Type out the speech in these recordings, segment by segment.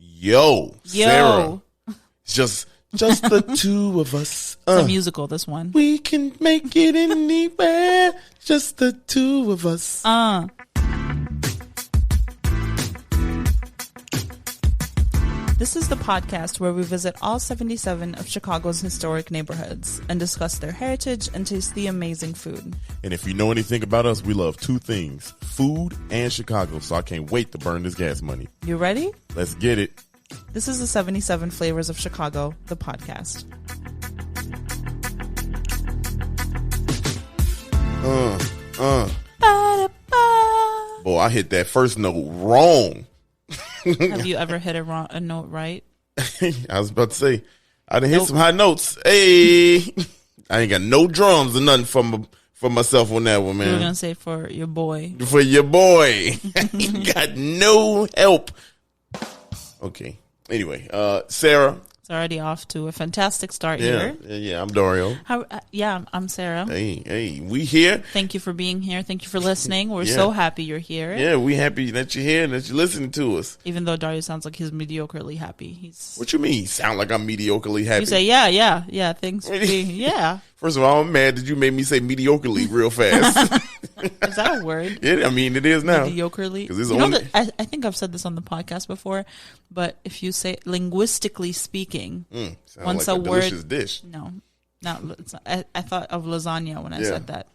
Yo, Sarah. Just the two of us. It's a musical, this one. We can make it anywhere. Just the two of us. This is the podcast where we visit all 77 of Chicago's historic neighborhoods and discuss their heritage and taste the amazing food. And if you know anything about us, we love two things, food and Chicago, so I can't wait to burn this gas money. You ready? Let's get it. This is the 77 Flavors of Chicago, the podcast. Boy, I hit that first note wrong. Have you ever hit a note right? I was about to say, I done hit some high notes. Hey, I ain't got no drums or nothing for myself on that one, man. You were going to say for your boy. For your boy. You got no help. Okay. Anyway, Sarah. It's already off to a fantastic start here. Yeah, I'm Dario. I'm Sarah. Hey, we here. Thank you for being here. Thank you for listening. We're so happy you're here. Yeah, we happy that you're here and that you're listening to us. Even though Dario sounds like he's mediocrely happy. What you mean? Sound like I'm mediocrely happy? You say, yeah. Thanks for being, yeah. First of all, I'm mad that you made me say mediocrely real fast. Is that a word? Yeah, I mean, it is now. Mediocrely. I think I've said this on the podcast before, but if you say linguistically speaking, once like a delicious word, dish. No, it's not. I thought of lasagna when I said that.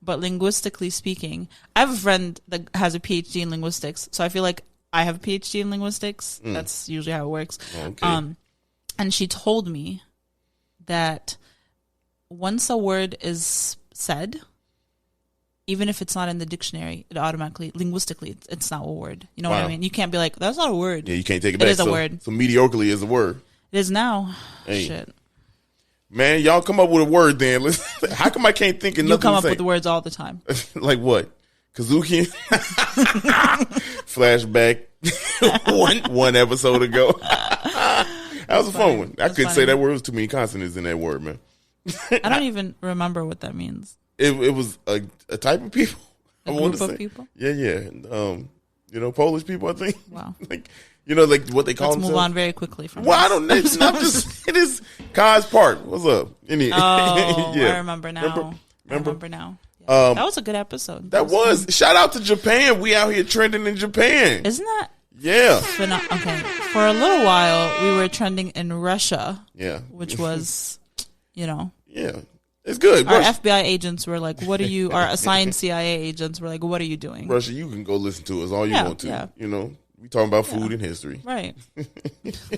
But linguistically speaking, I have a friend that has a PhD in linguistics, so I feel like I have a PhD in linguistics. That's usually how it works. Okay. And she told me that once a word is said, even if it's not in the dictionary, it automatically, linguistically, it's not a word. You know what I mean? You can't be like, that's not a word. Yeah, you can't take it back. It is a word. So mediocrely is a word. It is now. Hey. Shit. Man, y'all come up with a word then. How come I can't think of nothing You come to up say? with words all the time. Like what? Kazuki? Flashback one episode ago. That was a fun one. I couldn't say that word. There was too many consonants in that word, man. I don't even remember what that means. It was a type of people. A group of people? Yeah. Polish people, I think. Wow. like what they call themselves. Let's move on very quickly from I don't know. It's not just, it is Kai's Park. What's up? I remember now. Remember? Yeah. That was a good episode. That was. Shout out to Japan. We out here trending in Japan. Isn't that? Yeah. Okay. For a little while, we were trending in Russia. Yeah. Which was, Yeah. It's good. Our FBI agents were like, what are you, our assigned CIA agents were like, what are you doing? Russia, you can go listen to us all you want to. Yeah. We talking about food and history. Right.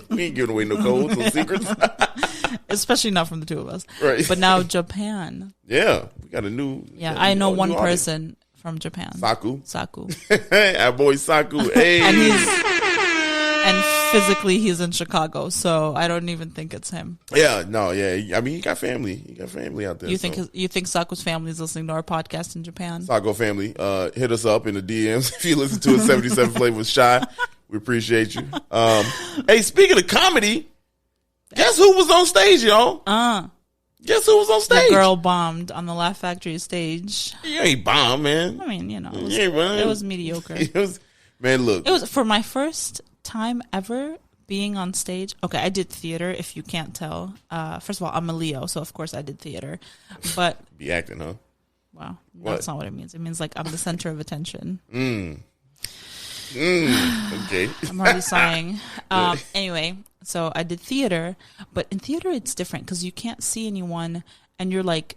We ain't giving away no codes, no secrets. Especially not from the two of us. Right. But now Japan. Yeah. We got a new. Yeah. I know one person from Japan. Saku. Our boy Saku. Hey. And physically he's in Chicago, so I don't even think it's him. Yeah, no, yeah. I mean, he got family. He got family out there. You think Saku's family is listening to our podcast in Japan? Saku family, hit us up in the DMs if you listen to it. 77 Flavors Shy. We appreciate you. Hey, speaking of comedy, guess who was on stage, y'all? Guess who was on stage? The girl bombed on the Laugh Factory stage. You ain't bomb, man. I mean, it was mediocre. Man, look. It was for my first time ever being on stage. Okay, I did theater, if you can't tell. First of all, I'm a Leo, so of course I did theater. But be acting, huh? Wow. That's not what it means. It means like I'm the center of attention. Okay. I'm already sighing. Anyway, so I did theater, but in theater it's different because you can't see anyone and you're like,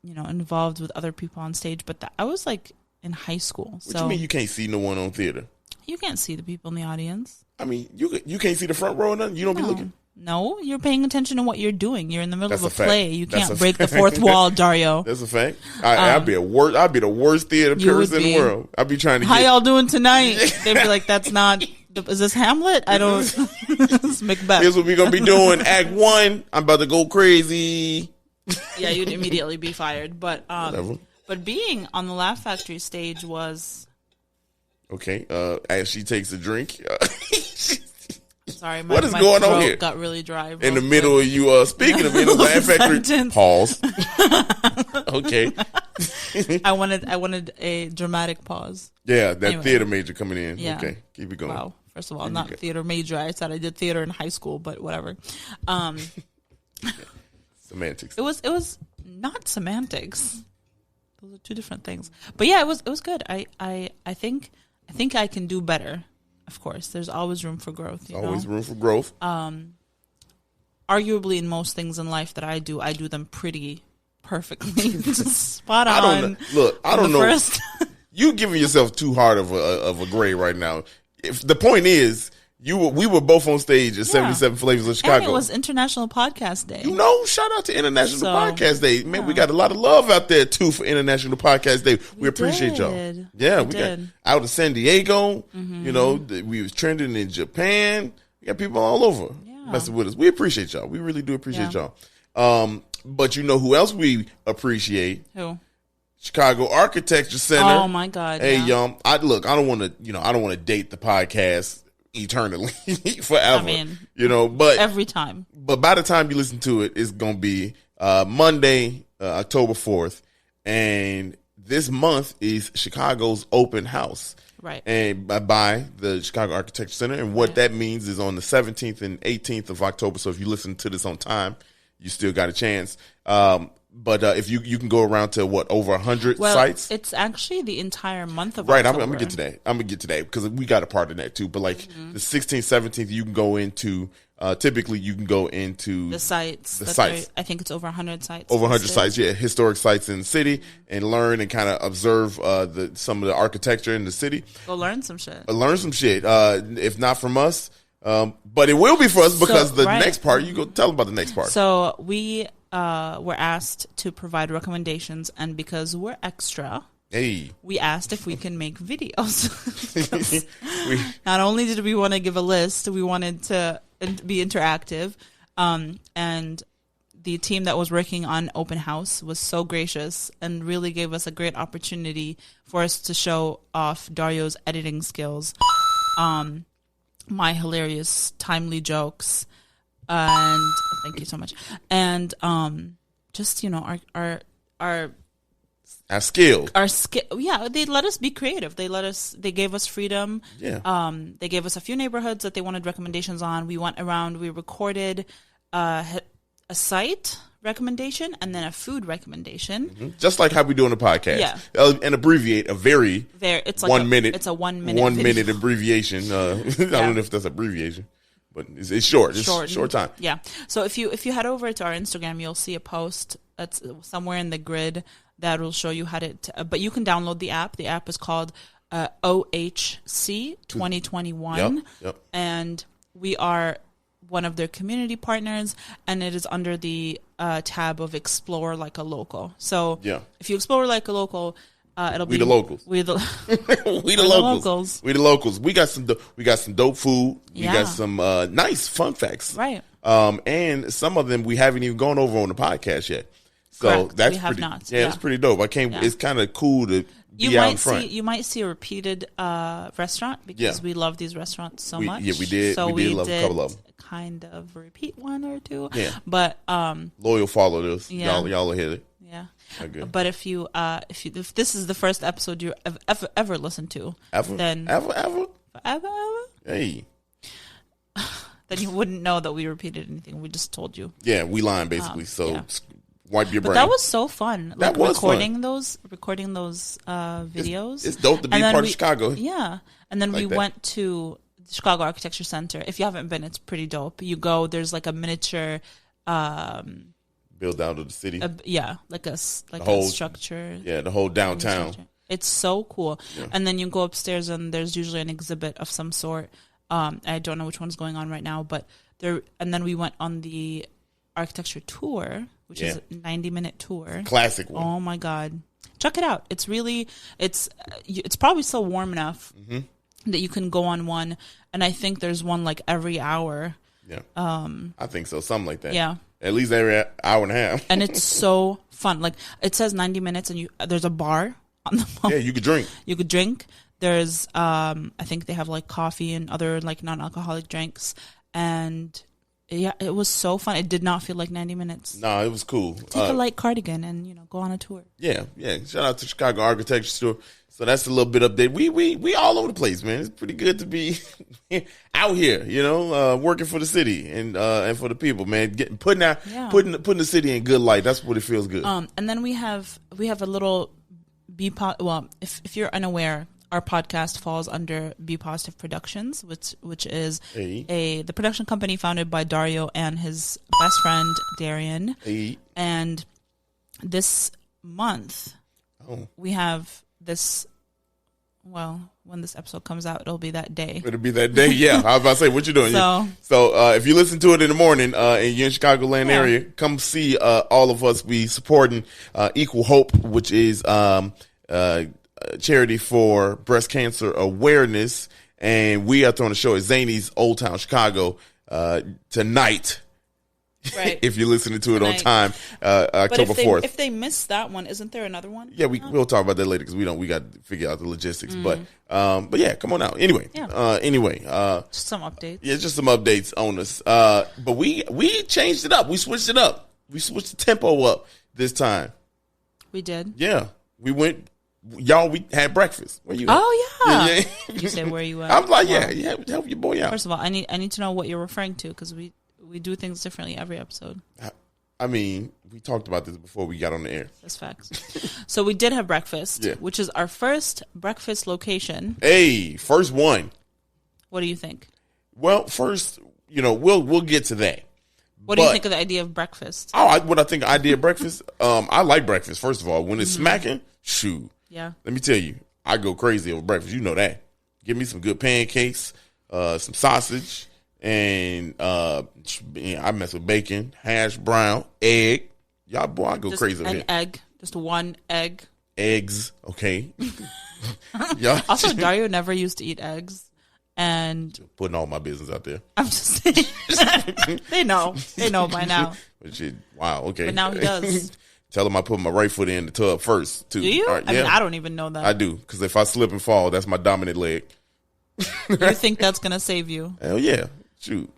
involved with other people on stage. But I was like in high school. What you mean you can't see no one on theater? You can't see the people in the audience. I mean, you can't see the front row or nothing? You don't be looking? No, you're paying attention to what you're doing. You're in the middle That's of a fact. play. You That's can't break the fourth wall, Dario. That's a fact. I'd be the worst theater appearance in the world. I'd be trying to How y'all doing tonight? They'd be like, that's not... Is this Hamlet? I don't... It's Macbeth. Here's what we're going to be doing. Act 1, I'm about to go crazy. Yeah, you'd immediately be fired. But Whatever. But being on the Laugh Factory stage was... Okay, as she takes a drink. Sorry, what is going on here? Got really dry. In the middle of you, speaking of in the Laugh Factory, pause. Okay. I wanted a dramatic pause. Yeah, that theater major coming in. Yeah. Okay, keep it going. Wow. First of all, I'm not a theater major. I said I did theater in high school, but whatever. Semantics. It was not semantics. Those are two different things. But yeah, it was good. I think I can do better. Of course, there's always room for growth. Always room for growth. Arguably, in most things in life that I do them pretty perfectly. Spot on. I don't know. You giving yourself too hard of a grade right now. If the point is, we were both on stage at 77 Flavors of Chicago. And it was International Podcast Day. Shout out to International Podcast Day. Man, we got a lot of love out there too for International Podcast Day. We appreciate y'all. Yeah, we got out of San Diego. Mm-hmm. We was trending in Japan. We got people all over messing with us. We appreciate y'all. We really do appreciate y'all. But you know who else we appreciate? Who? Chicago Architecture Center. Oh my God! Hey, I don't want to date the podcast eternally forever. I mean, but every time. But by the time you listen to it, it's gonna be Monday, October 4th, and this month is Chicago's open house. Right. And by the Chicago Architecture Center, and what that means is on the 17th and 18th of October. So if you listen to this on time, you still got a chance. But if you can go around to over 100 sites. It's actually the entire month of October. I'm gonna get to that because we got a part of that too. But the 16th, 17th, you can go into. Typically, you can go into the sites. I think it's over 100 sites. Over 100 sites, historic sites in the city, and learn and kind of observe some of the architecture in the city. Go learn some shit. If not from us, but it will be for us because next part. You go tell them about the next part. So we were asked to provide recommendations, and because we're extra. We asked if we can make videos. Not only did we want to give a list, we wanted to be interactive. And the team that was working on Open House was so gracious and really gave us a great opportunity for us to show off Dario's editing skills, my hilarious, timely jokes, and thank you so much. And just our skill. Yeah, they let us be creative. They gave us freedom. Yeah. They gave us a few neighborhoods that they wanted recommendations on. We went around, we recorded a site recommendation and then a food recommendation. Mm-hmm. Just like how we do on the podcast. Yeah. And abbreviate it's like 1 minute. It's a 1 minute. 1 minute abbreviation. I don't know if that's abbreviation. But it's short. It's short time. Yeah. So if you head over to our Instagram, you'll see a post that's somewhere in the grid that will show you how to but you can download the app. The app is called OHC 2021. Yep. And we are one of their community partners, and it is under the tab of Explore Like a Local. So if you explore like a local, it'll be the locals. We the locals. We the locals. We got some dope food. We got some nice fun facts. Right. And some of them we haven't even gone over on the podcast yet. So correct. that's we have pretty. not. It's pretty dope. It's kind of cool to be out in front. You might see a repeated restaurant because we love these restaurants so much. Yeah, we did. So we did love a couple of them. Kind of repeat one or two. Yeah. But loyal followers. Yeah. Y'all will hit it. Yeah. Okay. But if this is the first episode you ever listened to, then ever, hey. Then you wouldn't know that we repeated anything. We just told you. Yeah, we lying basically. Wipe your brain. But that was so fun. That was recording fun. those videos. It's dope to be part of Chicago. Yeah, and then we went to the Chicago Architecture Center. If you haven't been, it's pretty dope. You go. There's like a miniature. Build out of the city. Like a structure. Yeah, the whole downtown. It's so cool. Yeah. And then you go upstairs, and there's usually an exhibit of some sort. I don't know which one's going on right now, but there. And then we went on the architecture tour, which is a 90-minute tour. Classic one. Oh my God, check it out! It's probably still warm enough that you can go on one, and I think there's one like every hour. Yeah, I think so, something like that. Yeah, at least every hour and a half. And it's so fun. Like it says 90 minutes, and there's a bar on the phone. Yeah, you could drink. You could drink. There's I think they have like coffee and other like non-alcoholic drinks, and Yeah, it was so fun. It did not feel like 90 minutes. No, it was cool. Take a light cardigan and go on a tour. Yeah. Shout out to Chicago Architecture Store. So that's a little bit update. We all over the place, man. It's pretty good to be out here, working for the city and for the people, man. Putting the city in good light. That's what it feels good. And then we have a little if you're unaware, our podcast falls under Be Positive Productions, which is the production company founded by Dario and his best friend Darian. And this month we have this. Well, when this episode comes out, it'll be that day. It'll be that day. Yeah, I was about to say, what you doing? So if you listen to it in the morning and you're in Chicagoland area, come see all of us be supporting Equal Hope, which is charity for breast cancer awareness, and we are throwing a show at Zany's Old Town Chicago tonight. Right. If you're listening to it on time, October 4th. If they missed that one, isn't there another one? Yeah, we'll talk about that later because we got to figure out the logistics. But yeah, come on out. Anyway, just some updates. Yeah, just some updates on us. But we changed it up. We switched it up. We switched the tempo up this time. We did. Yeah, we went. Y'all, we had breakfast. Where you? Oh yeah. You said where you at? I'm like, help your boy out. First of all, I need to know what you're referring to because we do things differently every episode. I mean, we talked about this before we got on the air. That's facts. So we did have breakfast, which is our first breakfast location. Hey, first one. What do you think? Well, first, we'll get to that. What do you think of the idea of breakfast? What I think of the idea of breakfast? I like breakfast, first of all. When it's smacking, shoot. Yeah. Let me tell you, I go crazy over breakfast. You know that. Give me some good pancakes, some sausage, and I mess with bacon, hash brown, egg. Y'all, boy, I go crazy over here. An egg. Just one egg. Eggs, okay. Also, Dario never used to eat eggs. And putting all my business out there. I'm just saying. They know by now. But shit, wow, okay. But now he does. Tell him I put my right foot in the tub first, too. Do you? Right, I mean, I don't even know that. I do, because if I slip and fall, that's my dominant leg. You think that's going to save you? Hell yeah. Shoot.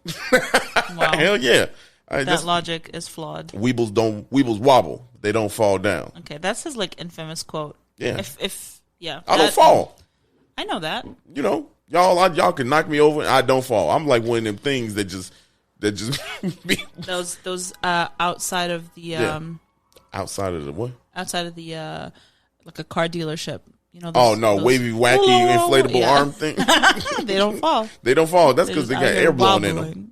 Wow. Hell yeah. That logic is flawed. Weebles wobble. They don't fall down. Okay, that's his infamous quote. Yeah. I don't fall. I know that. Y'all can knock me over and I don't fall. I'm like one of them things that just be those outside of the outside of the what? Outside of the like a car dealership. Wavy, wacky, inflatable arm thing. They don't fall. They don't fall. That's because they got air blowing in them.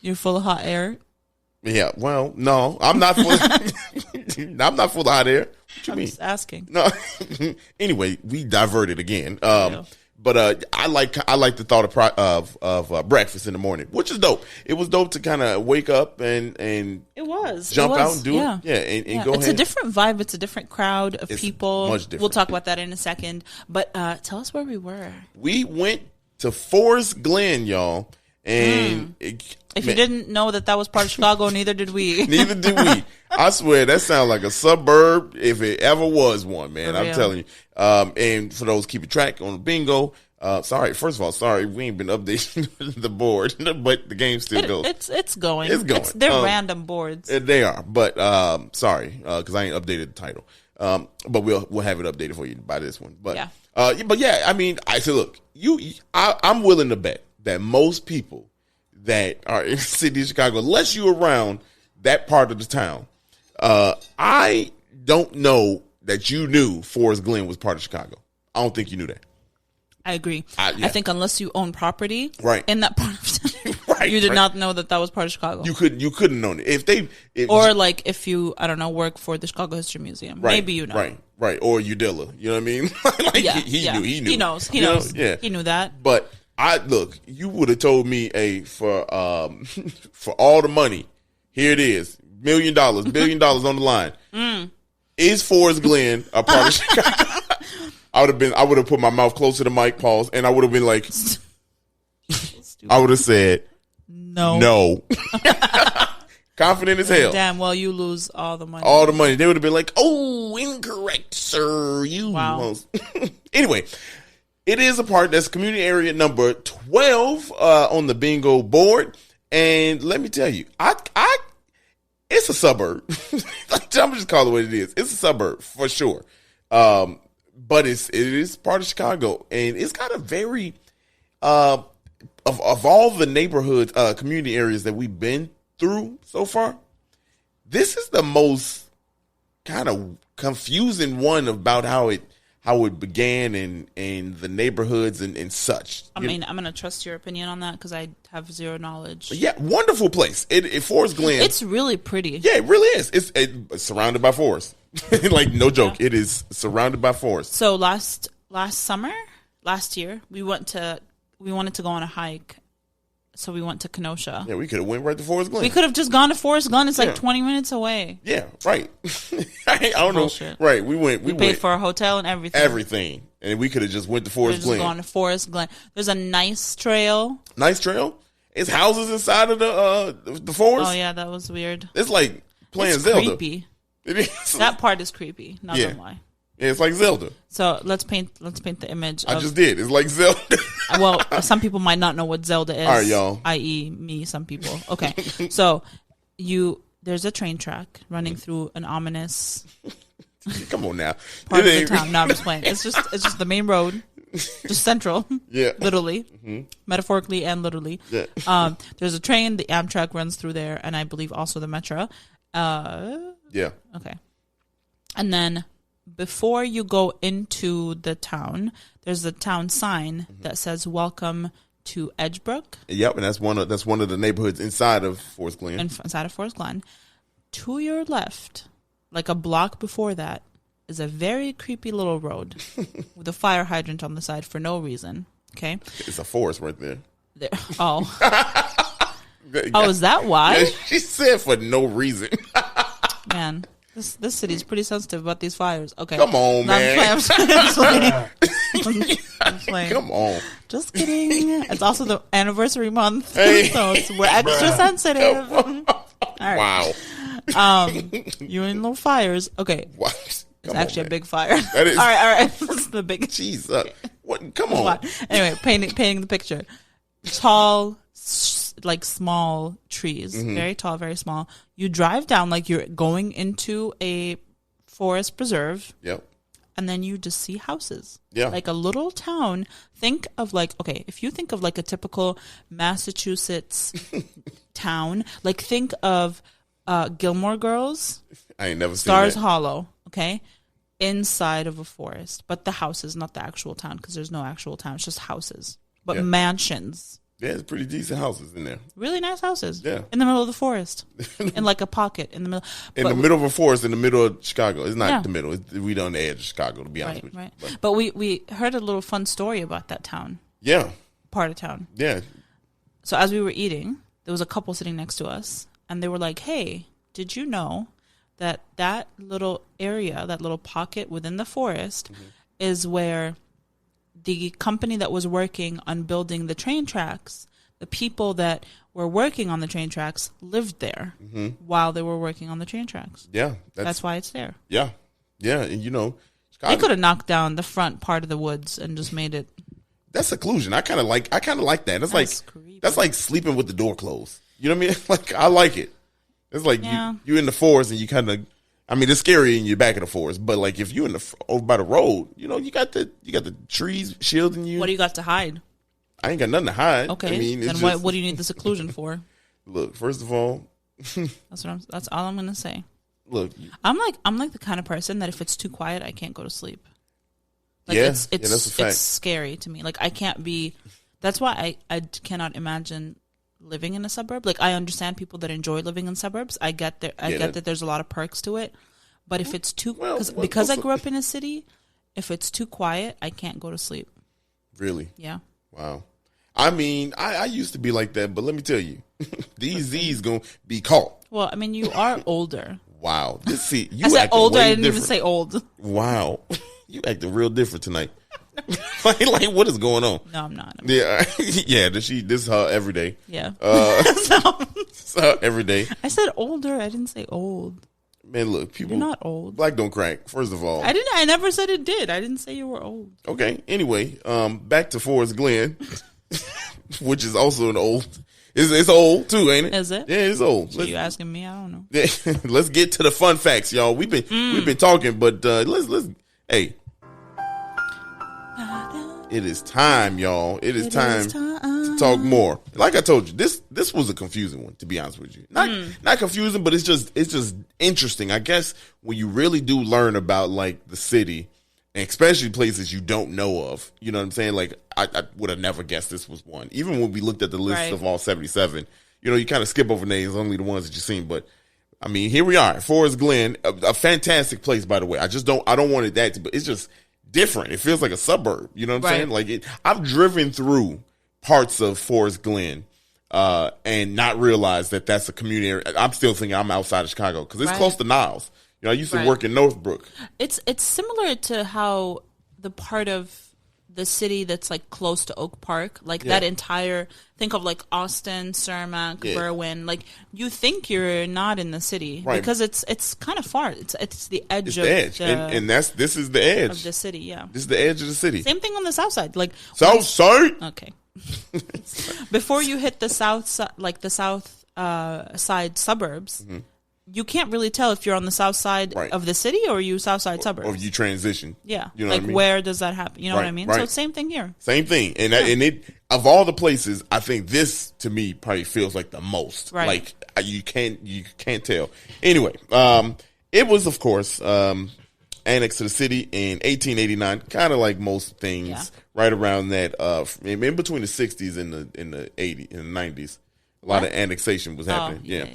You're full of hot air. Yeah. Well, no, I'm not full. I'm not full of hot air. What you mean? Just asking. No. Anyway, we diverted again. But I like the thought of breakfast in the morning, which is dope. It was dope to kind of wake up and jump out and do it. Yeah, and go ahead. It's a different vibe. It's a different crowd of people. Much different. We'll talk about that in a second. But tell us where we were. We went to Forest Glen, y'all. And if you didn't know that was part of Chicago, neither did we. Neither did we. I swear that sounds like a suburb if it ever was one, man. I'm telling you. And for those keeping track on the bingo, first of all, sorry, we ain't been updating the board, but the game still goes. It's going. It's going. They're random boards. They are, but sorry, because I ain't updated the title. But we'll have it updated for you by this one. But yeah, I mean, I say, look, I'm willing to bet that most people that are in the city of Chicago, unless you're around that part of the town, I don't know that you knew Forest Glen was part of Chicago. I don't think you knew that. I agree. I think unless you own property in that part of town, you did not know that was part of Chicago. You couldn't know it. If you, I don't know, work for the Chicago History Museum. Maybe you know. Right. Or Udilla. You know what I mean? He knew. He knows. He knows. Yeah. He knew that. But look, you would have told me, for all the money, here it is, $1 million, $1 billion on the line. Is Forest Glen a part of Chicago? I would have put my mouth close to the mic, pause, and I would have been like, I would have said, no. Confident as hell. Damn, well, you lose all the money. All the money. They would have been like, oh, incorrect, sir. Wow. Anyway, it is a part that's community area number 12 on the bingo board. And let me tell you, it's a suburb. I'm just call it what it is. It's a suburb for sure. But it is part of Chicago, and it's got a very of all the neighborhoods, community areas that we've been through so far. This is the most kind of confusing one about how it began and the neighborhoods and such. I mean, I'm going to trust your opinion on that because I have zero knowledge. Yeah, wonderful place. Forest Glen. It's really pretty. Yeah, it really is. It's surrounded by forest. Like, no joke. Yeah. It is surrounded by forest. So last year, we wanted to go on a hike. So we went to Kenosha. Yeah, we could have went right to Forest Glen. We could have just gone to Forest Glen. It's like 20 minutes away. Yeah, right. I don't Bullshit. know. Right, we paid for a hotel and everything. Everything. And we could have just went to Forest Glen. Gone to Forest Glen. There's a nice trail. Nice trail? It's houses inside of the forest? Oh, yeah, that was weird. It's like playing Zelda. Creepy. It is. That part is creepy. Not gonna lie. Yeah, it's like Zelda. So let's paint the image. I just did. It's like Zelda. Well, some people might not know what Zelda is. All right, y'all. I.e., me. Some people. Okay, so there's a train track running through an ominous. Come on now. Part of the town. No, I'm just playing. It's just the main road, just central. Yeah. Literally, metaphorically and literally. Yeah. There's a train. The Amtrak runs through there, and I believe also the Metro. Yeah. Okay. And then before you go into the town, there's a town sign that says "Welcome to Edgebrook." Yep, and that's one of the neighborhoods inside of Forest Glen. Inside of Forest Glen. To your left, like a block before that, is a very creepy little road with a fire hydrant on the side for no reason. Okay. It's a forest right there. Oh. Oh, is that why? Yeah, she said for no reason. Man, this city is pretty sensitive about these fires. Okay. Come on, man. I'm playing. I'm playing. Come on. Just kidding. It's also the anniversary month, hey. So we're extra sensitive. All Wow. right. You in little fires. Okay. What? It's actually a big fire. That is. All right. This is the big. Jesus. What? Come on. Anyway, painting the picture. Tall, like small trees, very tall, very small. You drive down like you're going into a forest preserve. Yep. And then you just see houses. Yeah. Like a little town. Think of if you think of like a typical Massachusetts town, like think of Gilmore Girls. I ain't never seen Stars that. Hollow, okay? Inside of a forest. But the houses, not the actual town, because there's no actual town. It's just houses. But mansions. Yeah, it's pretty decent houses in there. Really nice houses. Yeah. In the middle of the forest. In like a pocket in the middle. In the middle of a forest, in the middle of Chicago. It's not the middle. We on the edge of Chicago, to be honest with you. Right. But we heard a little fun story about that town. Yeah. Part of town. Yeah. So as we were eating, there was a couple sitting next to us, and they were like, hey, did you know that little area, that little pocket within the forest is where the company that was working on building the train tracks, the people that were working on the train tracks lived there while they were working on the train tracks. Yeah. That's why it's there. Yeah. Yeah. And Chicago, they could have knocked down the front part of the woods and just made it. That's seclusion. I kind of like that. That's like sleeping with the door closed. You know what I mean? Like, I like it. It's like you in the forest and you kind of, I mean, it's scary and you're back in the forest, but like if you're over by the road, you got the trees shielding you. What do you got to hide? I ain't got nothing to hide. Okay. I mean, then what do you need the seclusion for? Look, first of all, that's all I'm gonna say. Look, I'm like the kind of person that if it's too quiet, I can't go to sleep. Like that's a fact. It's scary to me. Like I can't be. That's why I cannot imagine living in a suburb. Like I understand people that enjoy living in suburbs. I get that there's a lot of perks to it. But if it's too because I grew up in a city, if it's too quiet, I can't go to sleep. Really? Yeah. Wow. I mean, I used to be like that, but let me tell you, these Z's gonna be caught. Well, I mean, you are older. Wow. You I said older. I didn't different. even say old. Wow. You acting real different tonight. like what is going on? No, I'm not. Yeah. This is her every day. Yeah. It's her every day. I said older. I didn't say old. Man, look, people. You're not old. Black don't crack. First of all, I never said it did. I didn't say you were old. Okay. Anyway, back to Forest Glen, which is also an old. It's old too, ain't it? Is it? Yeah, it's old. So you asking me? I don't know. Let's get to the fun facts, y'all. We've been talking, but let's hey. It is time, y'all. It is time to talk more. Like I told you, this was a confusing one, to be honest with you. Not confusing, but it's just interesting. I guess when you really do learn about like the city, and especially places you don't know of, you know what I'm saying? Like I would have never guessed this was one. Even when we looked at the list of all 77, you kind of skip over names, only the ones that you've seen. But I mean, here we are, Forest Glen, a fantastic place, by the way. I don't want it that, but it's just different. It feels like a suburb. You know what I'm saying? Like I've driven through parts of Forest Glen and not realized that that's a community area. I'm still thinking I'm outside of Chicago because it's close to Niles. I used to work in Northbrook. It's similar to how the part of the city that's like close to Oak Park, like that entire, think of like Austin, Cermak, Berwyn, like you think you're not in the city because it's kind of far. It's the edge of the edge. And this is the edge of the city. Yeah, this is the edge of the city. Same thing on the south side, like south side. Okay, before you hit the south side suburbs. Mm-hmm. You can't really tell if you're on the south side of the city or you south side suburbs. Or if you transition. Yeah. You know like, what I mean? Where does that happen? You know what I mean? So same thing here. Same thing. And and it of all the places, I think this to me probably feels like the most. Right. Like you can't tell. Anyway, it was of course annexed to the city in 1889, kind of like most things right around that in between the 60s and the 80s and the 90s. A lot of annexation was happening.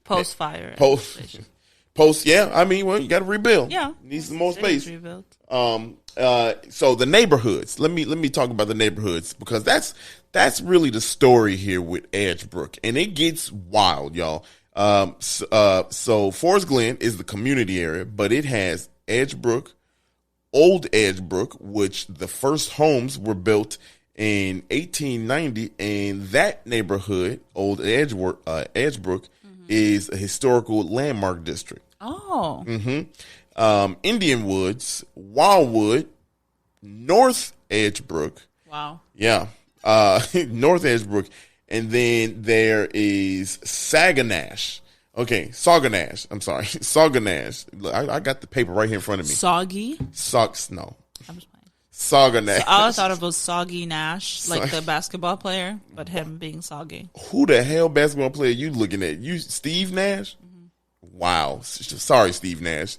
Post fire. Post, yeah. I mean, well, you got to rebuild. Yeah, needs some more space. Rebuild. So the neighborhoods. Let me talk about the neighborhoods because that's really the story here with Edgebrook, and it gets wild, y'all. So Forest Glen is the community area, but it has Edgebrook, Old Edgebrook, which the first homes were built in 1890, and that neighborhood, Old Edgebrook. Is a historical landmark district. Oh. Mm-hmm. Indian Woods, Wildwood, North Edgebrook. Wow. Yeah. North Edgebrook. And then there is Saginash. Okay, Sauganash. I'm sorry. Sauganash. I got the paper right here in front of me. Soggy? No. I'm just playing. Sauganash. So I thought it was Soggy Nash, like the basketball player, but him being soggy. Who the hell basketball player you looking at? You Steve Nash? Mm-hmm. Wow. Sorry, Steve Nash.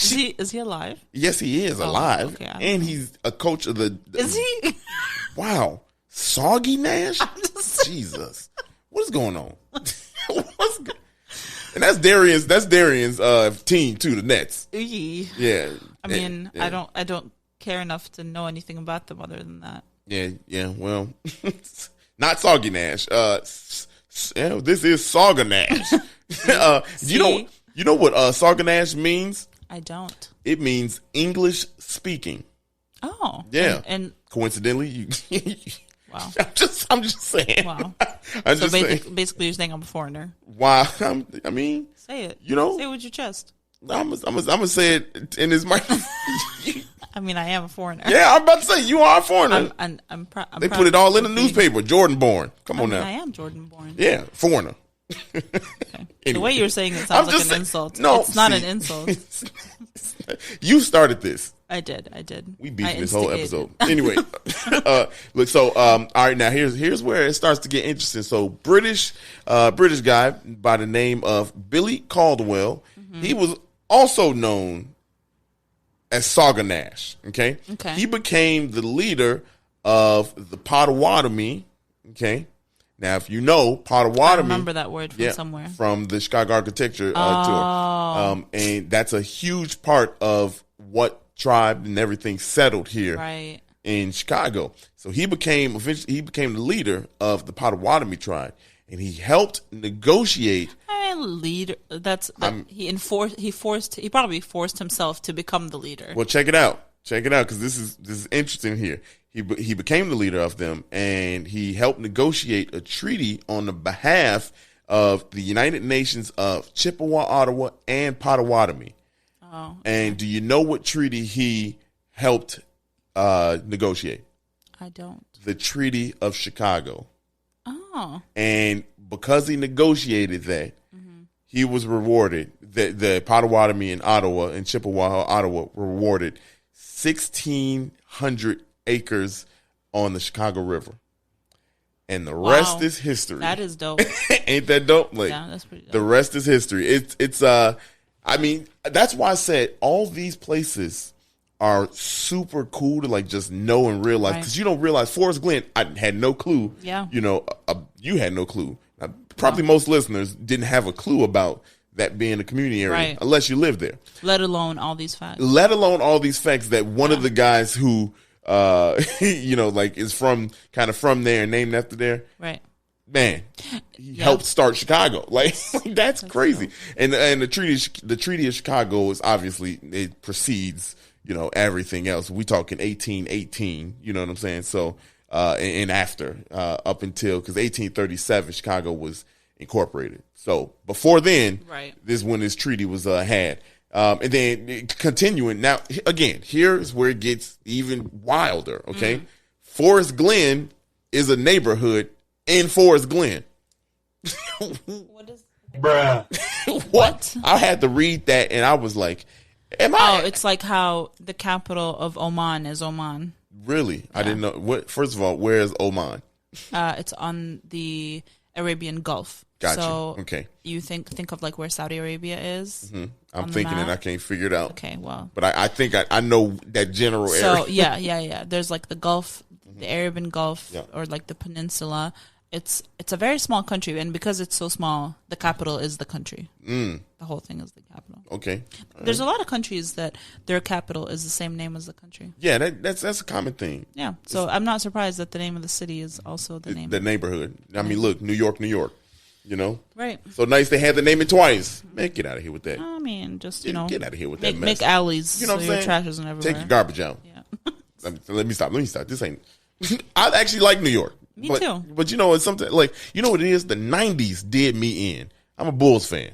Is he alive? Yes, he is alive. Okay, and he's a coach of the... Is he? Wow. Soggy Nash? Jesus. What is going on? What's good? And that's Darian's team too, the Nets. Yeah. I mean, I don't care enough to know anything about them other than that. Yeah. Well, not Soggy Nash. This is Sauganash. You know what Sauganash means? I don't. It means English speaking. Oh. Yeah. And coincidentally, you. Wow. I'm just saying. Wow. Saying. Basically, you're saying I'm a foreigner. Wow. I mean, say it. You know, say it with your chest. I'm gonna say it in his microphone. I mean, I am a foreigner. Yeah, I'm about to say you are a foreigner. I'm proud. They put it all in the newspaper. Jordan born. Come on now. I am Jordan born. Yeah, foreigner. Okay. Anyway. The way you're saying it sounds like an insult. No, it's not an insult. You started this. I did. We beefing this whole episode. Anyway, look. So, all right. Now here's where it starts to get interesting. So, British guy by the name of Billy Caldwell. Mm-hmm. He was also known as Sauganash. Okay. He became the leader of the Potawatomi. Okay. Now, if you know Potawatomi, I remember that word from somewhere from the Chicago Architecture tour, and that's a huge part of what tribe and everything settled here in Chicago. So he became the leader of the Potawatomi tribe, and he helped negotiate. Leader. He probably forced himself to become the leader. Well, check it out, because this is interesting here. He became the leader of them, and he helped negotiate a treaty on the behalf of the United Nations of Chippewa, Ottawa, and Potawatomi. Oh. And do you know what treaty he helped negotiate? I don't. The Treaty of Chicago. Oh. Oh. And because he negotiated that, he was rewarded. The Potawatomi in Ottawa and Chippewa, Ottawa, were rewarded 1,600 acres on the Chicago River. And the rest is history. That is dope. Ain't that dope? Like, yeah, that's pretty dope. The rest is history. It's I mean, that's why I said all these places are super cool to like just know and realize, because you don't realize Forest Glen. I had no clue. Yeah, you know, you had no clue. Probably most listeners didn't have a clue about that being a community area unless you lived there. Let alone all these facts. That one of the guys who, you know, like is from there and named after there. Right. Man, he helped start Chicago. Like that's crazy. Dope. And the Treaty of Chicago is obviously, it precedes, you know, everything else. We talking 1818. You know what I'm saying? So. And after, up until, because 1837, Chicago was incorporated. So before then, this when this treaty was had. And then continuing, now, again, here's where it gets even wilder, okay? Forest Glen is a neighborhood in Forest Glen. What is... Bruh. What? I had to read that, and I was like, it's like how the capital of Oman is Oman. Really? Yeah. I didn't know. First of all, where is Oman? It's on the Arabian Gulf. Gotcha. So okay. You think of like where Saudi Arabia is. Mm-hmm. I'm thinking and I can't figure it out. Okay, well. But I think I know that general area. So yeah. There's like the Gulf, the Arabian Gulf, or like the peninsula. It's a very small country, and because it's so small, the capital is the country. The whole thing is the capital. Okay. There's a lot of countries that their capital is the same name as the country. Yeah, that's a common thing. Yeah, so I'm not surprised that the name of the city is also the name. The neighborhood. I mean, look, New York. You know, right? So nice they had the name it twice. Man, get out of here with that. I mean, just get out of here with that mess. Make alleys. You know what I'm saying? Your trash isn't everywhere. Take your garbage out. Yeah. Let me stop. This ain't. I actually like New York. Me too. But you know, it's something like, you know what it is? The 90s did me in. I'm a Bulls fan.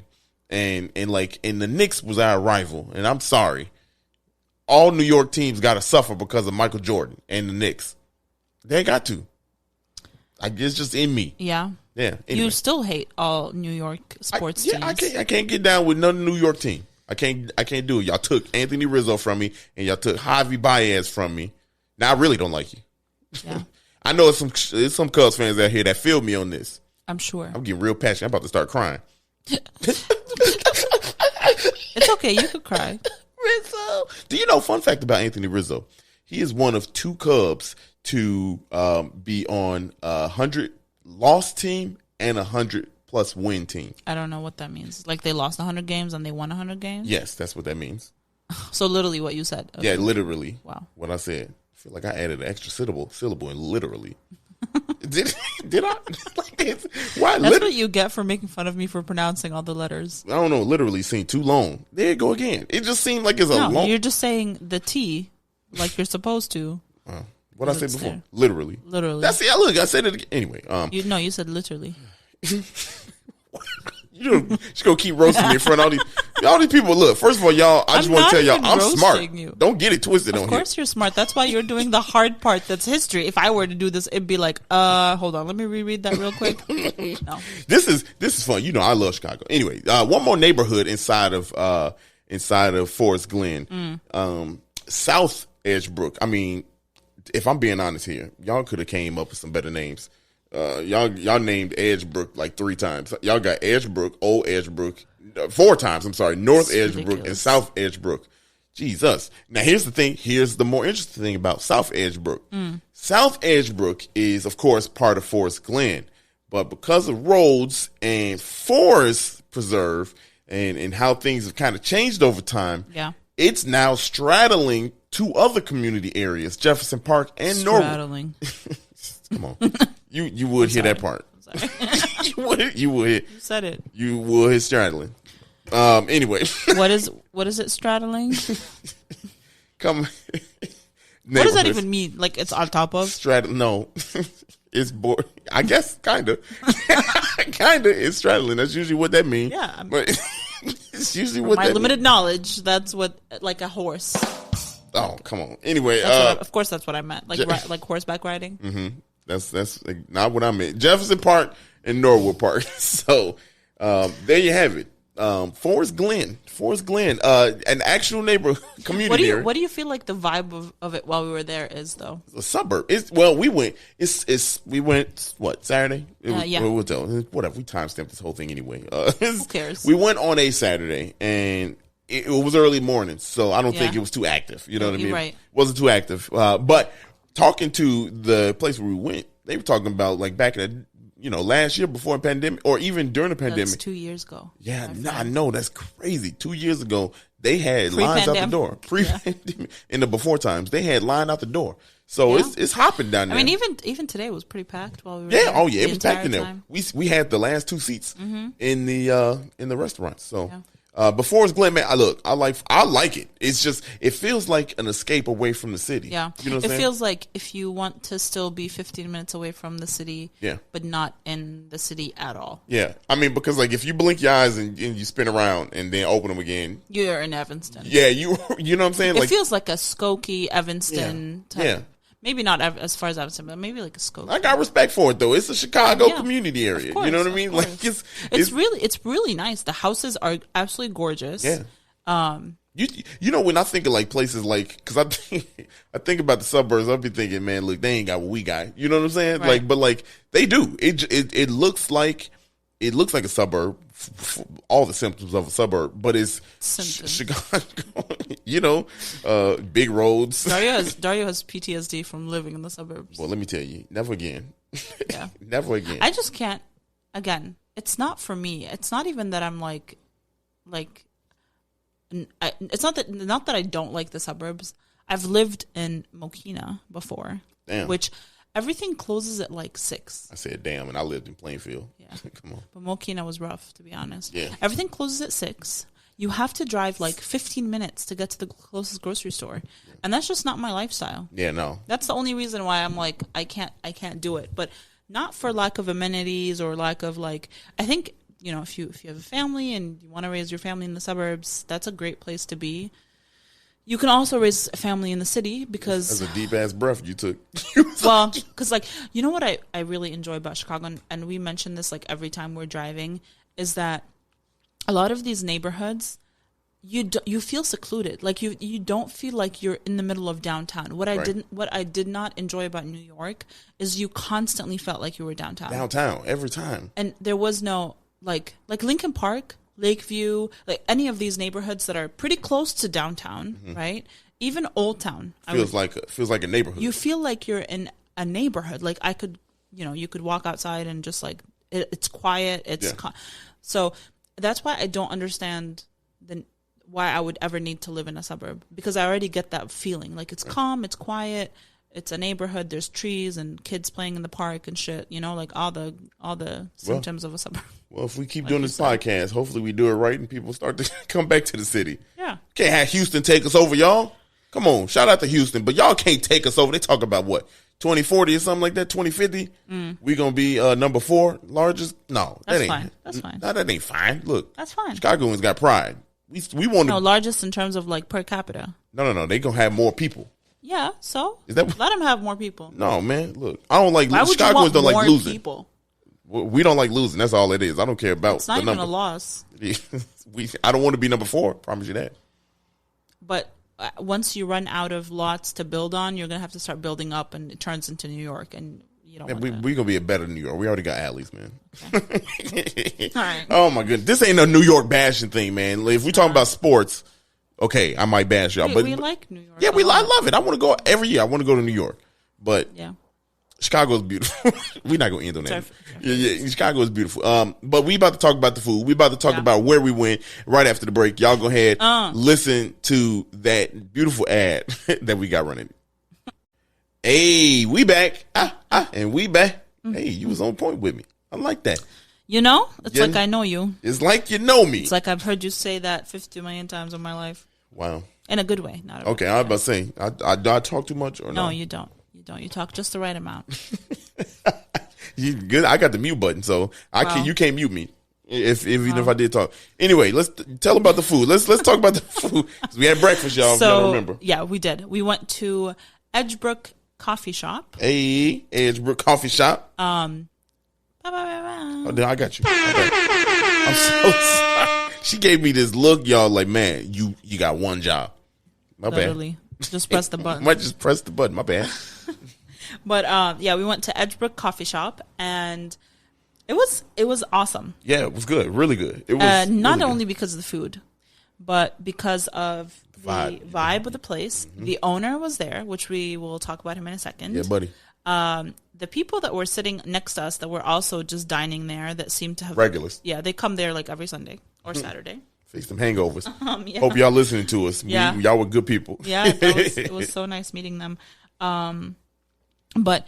And the Knicks was our rival. And I'm sorry. All New York teams got to suffer because of Michael Jordan and the Knicks. They got to. It's just in me. Yeah. Yeah. Anyway. You still hate all New York sports teams. I can't get down with none New York team. I can't do it. Y'all took Anthony Rizzo from me, and y'all took Javi Baez from me. Now I really don't like you. Yeah. I know it's some Cubs fans out here that feel me on this. I'm sure. I'm getting real passionate. I'm about to start crying. It's okay. You could cry. Rizzo. Do you know, fun fact about Anthony Rizzo? He is one of two Cubs to be on 100 loss team and 100+ win team. I don't know what that means. Like they lost 100 games and they won 100 games? Yes, that's what that means. So literally what you said. Okay. Yeah, literally. Wow. What I said. I feel like I added an extra syllable in literally. Did I? Why? That's what you get for making fun of me for pronouncing all the letters. I don't know. Literally seemed too long. There you go again. It just seemed like it's a long. You're just saying the T like you're supposed to. What I said before? There. Literally. That's it. Look, I said it again. Anyway. You said literally. You're just gonna keep roasting me in front of all these people. Look, first of all, y'all, I just want to tell y'all I'm smart. You. Don't get it twisted on here. Of course you're smart. That's why you're doing the hard part that's history. If I were to do this, it'd be like, hold on, let me reread that real quick. No. This is fun. You know, I love Chicago. Anyway, one more neighborhood inside of Forest Glen. South Edgebrook. I mean, if I'm being honest here, y'all could have came up with some better names. Y'all named Edgebrook like 3 times. Y'all got Edgebrook, Old Edgebrook, 4 times. I'm sorry, North Edgebrook and South Edgebrook. Jesus. Now here's the thing. Here's the more interesting thing about South Edgebrook. South Edgebrook is, of course, part of Forest Glen, but because of roads and forest preserve and how things have kind of changed over time, it's now straddling 2 other community areas, Jefferson Park and Norwood. Straddling. Come on. You would hear that part. I'm sorry. you would. You said it. You would hit straddling. Anyway. What is it straddling? Come. What does that even mean? Like it's on top of? Straddling. No. It's bored. I guess kinda. Kinda is straddling. That's usually what that means. Yeah. But it's usually what my limited knowledge, that's what like a horse. Oh, come on. Anyway, of course that's what I meant. Like horseback riding. Mm-hmm. That's like, not what I meant. Jefferson Park and Norwood Park. So there you have it. Forest Glen, an actual neighborhood community. What do you feel like the vibe of it while we were there is though? A suburb. We went what, Saturday? Whatever. We timestamped this whole thing anyway. Who cares? We went on a Saturday and it was early morning, so I don't think it was too active. You know what I mean? Right. It wasn't too active. But talking to the place where we went, they were talking about like back in the last year before the pandemic, or even during the pandemic. That's 2 years ago. Yeah, I know. That's crazy. 2 years ago, they had lines out the door. Pre-pandemic, in the before times, they had line out the door. So it's hopping down there. I mean, even today was pretty packed while we were there. there. Oh yeah, it was packed in there. We had the last two seats in the restaurant. So. Yeah. But Forest Glen, man, I like it. It's just, it feels like an escape away from the city. Yeah. You know what I'm saying? It feels like if you want to still be 15 minutes away from the city, but not in the city at all. Yeah. I mean, because like if you blink your eyes and you spin around and then open them again. You're in Evanston. Yeah, you know what I'm saying? It feels like a Skokie, Evanston type. Yeah. Maybe not as far as Evanston, but maybe like a Skokie. I got respect for it though. It's a Chicago community area. Course, you know what I mean? Like it's really nice. The houses are absolutely gorgeous. Yeah. When I think of like places like, because I think about the suburbs, I'll be thinking, man, look, they ain't got what we got. You know what I'm saying? Right. Like, but like they do. It looks like a suburb. All the symptoms of a suburb, but it's Chicago. Big roads. Dario has PTSD from living in the suburbs. Well, let me tell you, never again. Yeah, never again. I just can't. Again, it's not for me. It's not even that I'm like. It's not that I don't like the suburbs. I've lived in Mokina before, which everything closes at like 6. I said, damn, and I lived in Plainfield. Yeah. Come on. But Mokina was rough, to be honest. Yeah. Everything closes at 6. You have to drive like 15 minutes to get to the closest grocery store. And that's just not my lifestyle. Yeah, no. That's the only reason why I'm like, I can't do it. But not for lack of amenities or lack of like, I think, if you have a family and you want to raise your family in the suburbs, that's a great place to be. You can also raise a family in the city because... That's a deep-ass breath you took. Well, because, like, you know what I really enjoy about Chicago, and we mention this, like, every time we're driving, is that a lot of these neighborhoods, you feel secluded. Like, you don't feel like you're in the middle of downtown. What I did not enjoy about New York is you constantly felt like you were downtown. Downtown, every time. And there was no, like Lincoln Park... Lakeview, like any of these neighborhoods that are pretty close to downtown, right? Even Old Town feels like a neighborhood. You feel like you're in a neighborhood. Like I could, you could walk outside and just like it's quiet. So that's why I don't understand why I would ever need to live in a suburb, because I already get that feeling. Like it's calm, it's quiet, it's a neighborhood. There's trees and kids playing in the park and shit. Like all the symptoms of a suburb. Well, if we keep doing this podcast, hopefully we do it right and people start to come back to the city. Yeah. Can't have Houston take us over, y'all. Come on. Shout out to Houston. But y'all can't take us over. They talk about what? 2040 or something like that? 2050? We going to be number 4 largest? No. That's fine. That's fine. No, that ain't fine. Look. That's fine. Chicagoans got pride. We want to. No, largest in terms of like per capita. No. They going to have more people. Yeah, so is that, let them have more people. No, man. Look, I don't like Why would Chicagoans. Don't like losing. People? We don't like losing. That's all it is. I don't care about it's not the even number. A loss. I don't want to be number 4. Promise you that. But once you run out of lots to build on, you're gonna have to start building up, and it turns into New York, and you don't. Man, we're gonna be a better New York. We already got alleys, man. Okay. All right. Oh my goodness, this ain't a New York bashing thing, man. If we talking about sports, okay, I might bash y'all, but we like New York. Yeah, I love it. I want to go every year. I want to go to New York, but yeah. Chicago's beautiful. We're not gonna end on that. Yeah, Chicago is beautiful. But we about to talk about the food. We about to talk about where we went right after the break. Y'all go ahead, listen to that beautiful ad that we got running. Hey, we back. And we back. Hey, you was on point with me. I like that. It's like I know you. It's like you know me. It's like I've heard you say that 50 million times in my life. Wow. In a good way, not a okay. I was about to say, I talk too much or no? No, you don't. You talk just the right amount. You good? I got the mute button, so you can't mute me even if I did talk. Anyway, let's tell about the food. Let's talk about the food. We had breakfast, y'all. So, if y'all remember? Yeah, we did. We went to Edgebrook Coffee Shop. Hey, Edgebrook Coffee Shop. Oh, no, I got you. I'm so sorry. She gave me this look, y'all, like, man, you got one job. My Literally. bad. Just press the button. Might just press the button. My bad. But yeah, we went to Edgebrook Coffee Shop, and it was awesome. Yeah, it was good. Really good. It was not really only because of the food, but because of the vibe of the place. Mm-hmm. The owner was there, which we will talk about him in a second. Yeah, buddy. The people that were sitting next to us that were also just dining there that seemed to have regulars. Yeah, they come there like every Sunday or Saturday. Fix some hangovers. Yeah. Hope y'all listening to us. Yeah. Y'all were good people. Yeah, it was so nice meeting them. But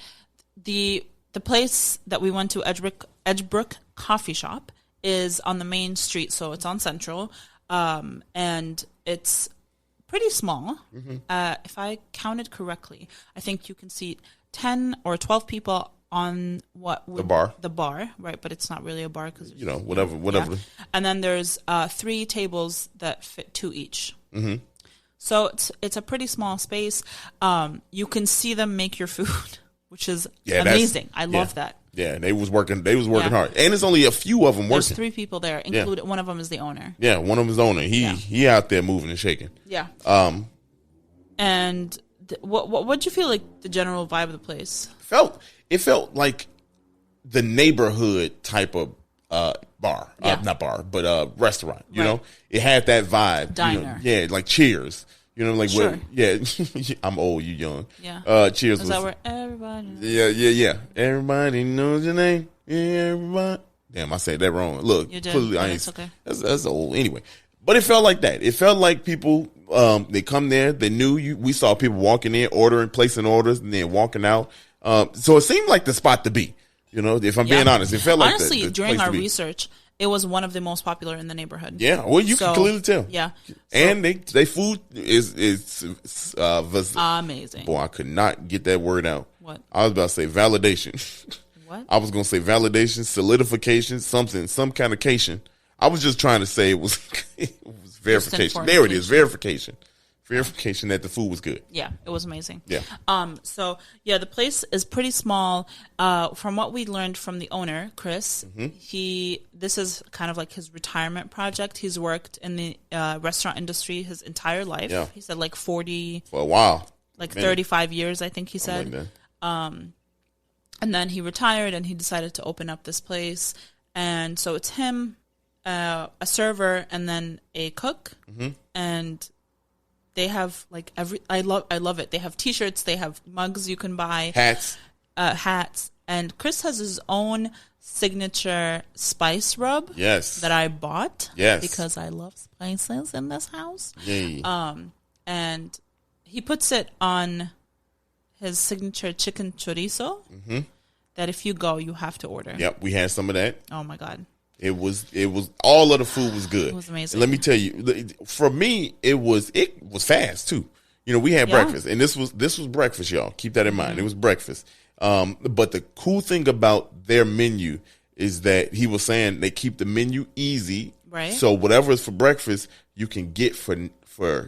the place that we went to, Edgebrook Coffee Shop, is on the main street, so it's on Central, and it's pretty small. Mm-hmm. If I counted correctly, I think you can seat 10 or 12 people on the bar, right? But it's not really a bar because whatever. Yeah. And then there's 3 tables that fit 2 each. Mm-hmm. So it's a pretty small space. You can see them make your food, which is amazing. I love that. Yeah, they was working hard, and it's only a few of them working. There's 3 people there, including one of them is the owner. Yeah, one of them is the owner. He out there moving and shaking. Yeah. And what'd you feel like the general vibe of the place? It felt like the neighborhood type of bar, not bar, but restaurant. You know, it had that vibe. Diner. Like Cheers. Like sure. I'm old, you young. Yeah. Cheers. Is that where everybody knows? Yeah. Everybody knows your name. Everybody. Damn, I said that wrong. Look, you did. clearly It's okay. That's old. Anyway, but it felt like that. It felt like people. They come there. They knew you. We saw people walking in, ordering, placing orders, and then walking out. So it seemed like the spot to be. If I'm being honest, it felt like honestly during our research, it was one of the most popular in the neighborhood. Yeah, well, you can clearly tell. Yeah, and they food is amazing. Boy, I could not get that word out. What? I was about to say validation. What? I was going to say validation, solidification, some kind of cation. I was just trying to say it was verification. There it is, verification. Verification that the food was good. Yeah, it was amazing. Yeah. So yeah, the place is pretty small. From what we learned from the owner, Chris, this is kind of like his retirement project. He's worked in the restaurant industry his entire life. Yeah. He said like 40 for a while. Like 35 years, I think he said. Like and then he retired and he decided to open up this place. And so it's him, a server, and then a cook. Mm-hmm. And they have like I love it. They have T-shirts, they have mugs you can buy, hats, and Chris has his own signature spice rub. Yes, that I bought. Yes, because I love spices in this house. Yay. And he puts it on his signature chicken chorizo. Mm-hmm. That if you go, you have to order. Yep, we had some of that. Oh my god. It was all of the food was good. It was amazing. And let me tell you, for me, it was fast too. We had breakfast, and this was breakfast, y'all. Keep that in mind. Mm-hmm. It was breakfast. But the cool thing about their menu is that he was saying they keep the menu easy, right? So whatever is for breakfast, you can get for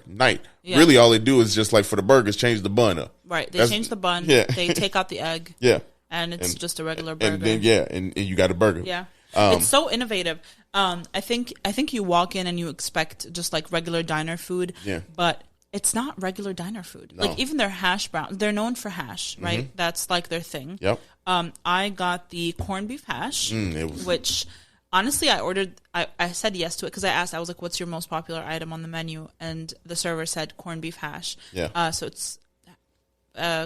night. Yeah. Really, all they do is just like for the burgers, change the bun up. Right. They change the bun. Yeah. They take out the egg. Yeah. And it's just a regular burger. And then, and you got a burger. Yeah. It's so innovative. I think you walk in and you expect just like regular diner food. Yeah. But it's not regular diner food. No. Like even their hash browns, they're known for hash, right? Mm-hmm. That's like their thing. Yep. I got the corned beef hash, which honestly I said yes to it because I was like, what's your most popular item on the menu? And the server said corned beef hash. Yeah. So it's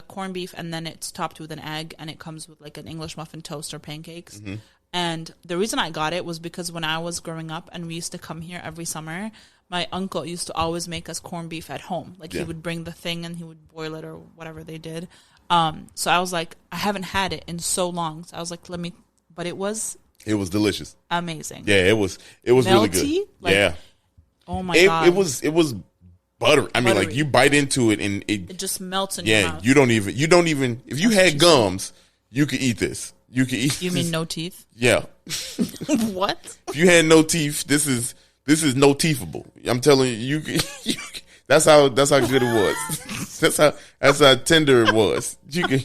corned beef and then it's topped with an egg and it comes with like an English muffin toast or pancakes. Mm-hmm. And the reason I got it was because when I was growing up and we used to come here every summer, my uncle used to always make us corned beef at home. Like he would bring the thing and he would boil it or whatever they did. So I was like, I haven't had it in so long. So I was like, but it was delicious. Amazing. Yeah, it was really good. Like, oh my God. It was butter. I mean, like you bite into it and it just melts in your mouth. You don't even if you had gums, you could eat this. You could eat. You mean no teeth? Yeah. If What? you had no teeth, this is no teethable. I'm telling you, That's how good it was. that's how tender it was. You can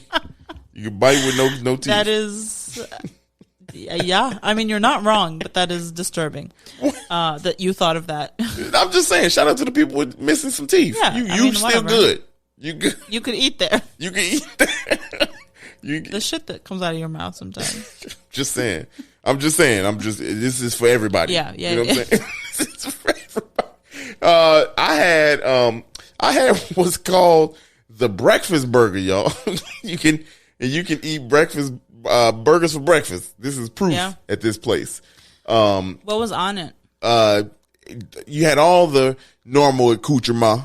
bite with no teeth. That is, yeah. I mean, you're not wrong, but that is disturbing that you thought of that. I'm just saying, shout out to the people with missing some teeth. Yeah, you still good. You good. You could eat there. You can eat there. The shit that comes out of your mouth sometimes. Just saying. This is for everybody. Yeah. You know what I'm saying? This is for everybody. I had what's called the breakfast burger, y'all. You can eat breakfast burgers for breakfast. This is proof at this place. What was on it? You had all the normal accoutrement.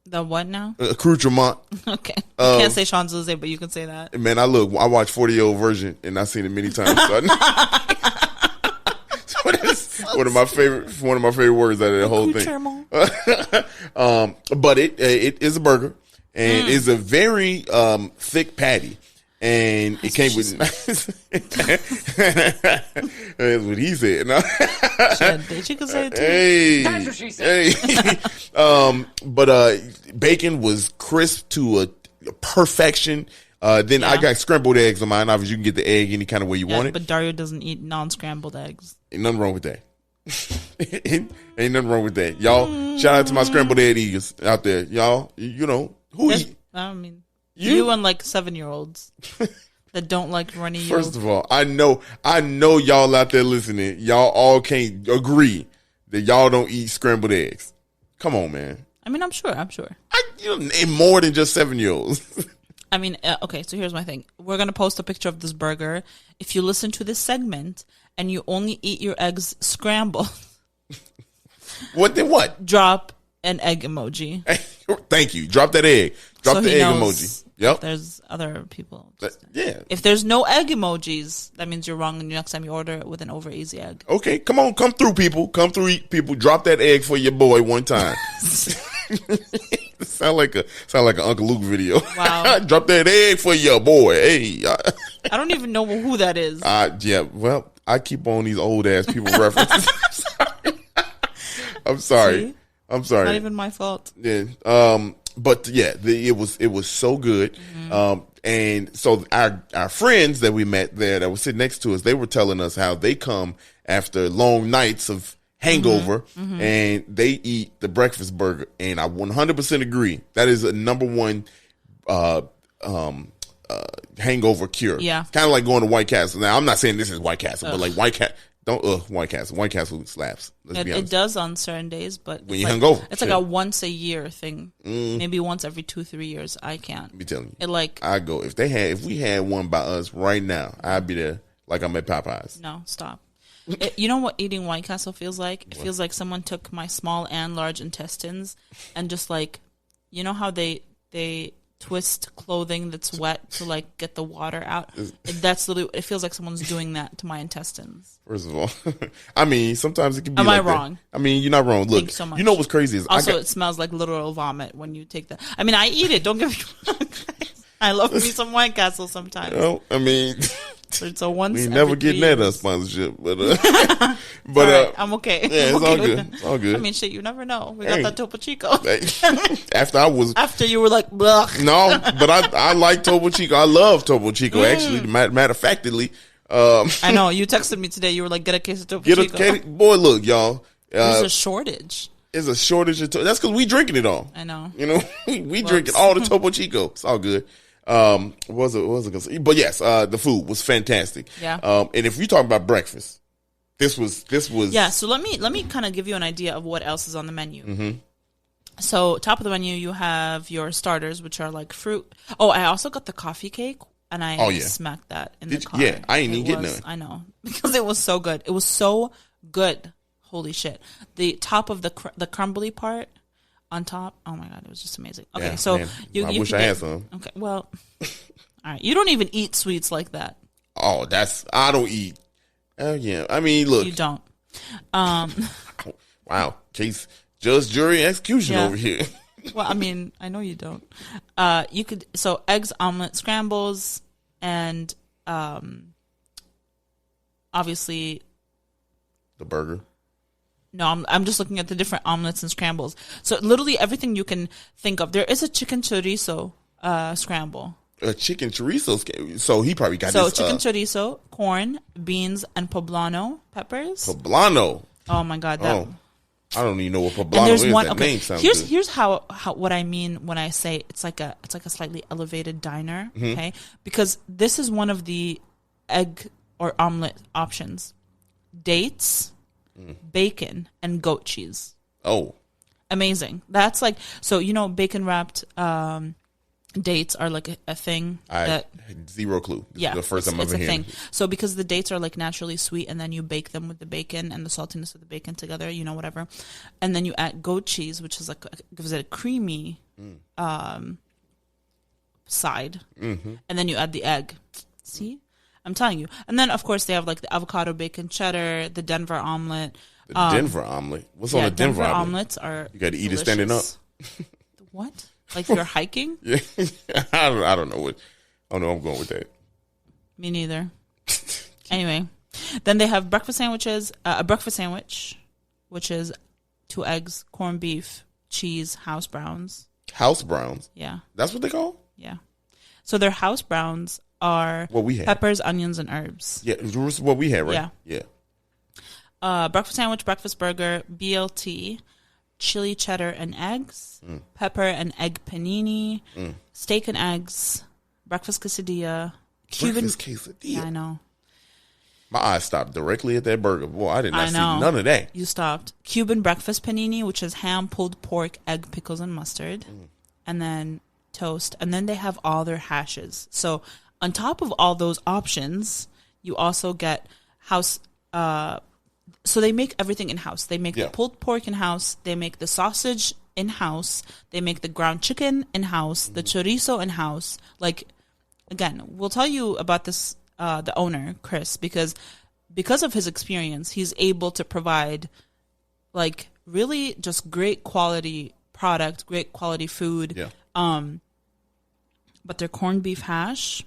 The what now? Accoutrement. Okay. I can't say Champs-Élysées, but you can say that. Man, I watched 40-year-old version and I've seen it many times. So it's one of my favorite words out of the whole thing. But it is a burger and it's a very thick patty. And it came with that's what he said. No? She could say it too. Hey, That's what she said. hey. But bacon was crisp to a perfection. Then I got scrambled eggs on mine. Obviously, you can get the egg any kind of way you want it. But Dario doesn't eat non-scrambled eggs. Ain't nothing wrong with that. Ain't nothing wrong with that, y'all. Shout out to my scrambled egg eaters out there, y'all. You know who eat. I mean. You and like 7-year-olds that don't like runny yolk. First of all, I know y'all out there listening. Y'all all can't agree that y'all don't eat scrambled eggs. Come on, man. I mean, I'm sure. More than just 7-year-olds. I mean, okay. So here's my thing. We're gonna post a picture of this burger. If you listen to this segment and you only eat your eggs scrambled, what then? What? Drop an egg emoji. Thank you. Drop that egg. Drop the egg emoji. Yep. There's other people. Yeah. If there's no egg emojis, that means you're wrong. And next time you order it with an over easy egg. Okay, come on, come through, people. Come through, people. Drop that egg for your boy one time. sound like an Uncle Luke video. Wow. Drop that egg for your boy. Hey. I don't even know who that is. Yeah. Well, I keep on these old ass people references. I'm sorry. See? I'm sorry. Not even my fault. Yeah. But yeah, it was so good. Mm-hmm. And so our friends that we met there that were sitting next to us, they were telling us how they come after long nights of hangover and they eat the breakfast burger. And I 100% agree. That is a number one, hangover cure. Yeah. Kind of like going to White Castle. Now, I'm not saying this is White Castle, but like White Castle. White Castle. White Castle slaps. Let's be honest. It does on certain days, but when you hungover, it's like a once a year thing. Maybe once every 2-3 years. I can't. Be telling you. I go if we had one by us right now, I'd be there like I'm at Popeyes. No, stop. You know what eating White Castle feels like? It feels like someone took my small and large intestines and just like, you know how they twist clothing that's wet to like get the water out. That's literally. It feels like someone's doing that to my intestines. First of all, I mean, sometimes it can be. Am like I wrong? That. I mean, you're not wrong. Look, Thank you so much. You know what's crazy is also it smells like literal vomit when you take that. I mean, I eat it. Don't get me wrong. I love me some White Castle sometimes. You know, I mean. So once we never getting that sponsorship, but right, I'm okay. Yeah, it's all good. It's all good. I mean, shit, you never know. We got that Topo Chico. After you were like, blech. No, but I like Topo Chico. I love Topo Chico. Actually, matter of factly, I know you texted me today. You were like, get a case of Topo Chico. Boy, look, y'all. There's a shortage. There's a shortage of That's because we drinking it all. I know. You know, we drinking all the Topo Chico. It's all good. What was it gonna say? But yes, the food was fantastic. Yeah. And if you talk about breakfast, this was. Yeah. So let me kind of give you an idea of what else is on the menu. Mm-hmm. So top of the menu, you have your starters, which are like fruit. Oh, I also got the coffee cake, and I smacked that in the car. Yeah, I ain't even getting none. I know because it was so good. It was so good. Holy shit! The top of the crumbly part. On top, oh my god, it was just amazing. Okay, yeah, so man. I wish I had some. Okay, well, all right. You don't even eat sweets like that. Oh, I don't eat. Oh yeah, I mean, look, you don't. Wow, case, judge, jury, execution over here. Well, I mean, I know you don't. You could eggs, omelet, scrambles, and obviously the burger. No, I'm just looking at the different omelets and scrambles. So literally everything you can think of. There is a chicken chorizo scramble. A chicken chorizo. So he probably got So this. chicken chorizo, corn, beans, and poblano peppers. Poblano. Oh my God, that. Oh, I don't even know what And poblano there's is. one. That Okay, name sounds here's good. here's how what I mean when I say it's like a slightly elevated diner. Mm-hmm. Okay, because this is one of the egg or omelet options: dates, bacon, and goat cheese. Oh, Amazing. That's like, so bacon wrapped dates are like a thing I that. had zero clue. This Yeah, is the first time I'm it's ever a hearing. thing. So because the dates are like naturally sweet, and then you bake them with the bacon and the saltiness of the bacon together, whatever, and then you add goat cheese, which is like gives it a creamy side, and then you add the egg. See, I'm telling you. And then of course they have like the avocado bacon cheddar, the Denver omelet. The Denver omelet. What's on a Denver omelet? Omelets are. You got to eat delicious. it standing up. What? Like you're hiking? Yeah, I don't know what. I don't know. I'm going with that. Me neither. Anyway, then they have breakfast sandwiches. A breakfast sandwich, which is 2 eggs, corned beef, cheese, house browns. House browns. Yeah, That's what they call. yeah. So their house browns are What we had. peppers, onions, and herbs. Yeah, this is what we had, right? Yeah. Yeah. Breakfast sandwich, breakfast burger, BLT, chili cheddar and eggs, pepper and egg panini, steak and eggs, breakfast quesadilla, Cuban. Breakfast quesadilla. Yeah, I know. My eyes stopped directly at that burger. Boy, I did not I see know. none of that. You stopped. Cuban breakfast panini, which is ham, pulled pork, egg, pickles, and mustard. And then toast. And then they have all their hashes. So on top of all those options, you also get house. So they make everything in-house. They make Yeah. the pulled pork in-house. They make the sausage in-house. They make the ground chicken in-house. The chorizo in-house. Like, again, we'll tell you about this, the owner, Chris, because of his experience, he's able to provide like really just great quality product, great quality food. Yeah. But their corned beef hash,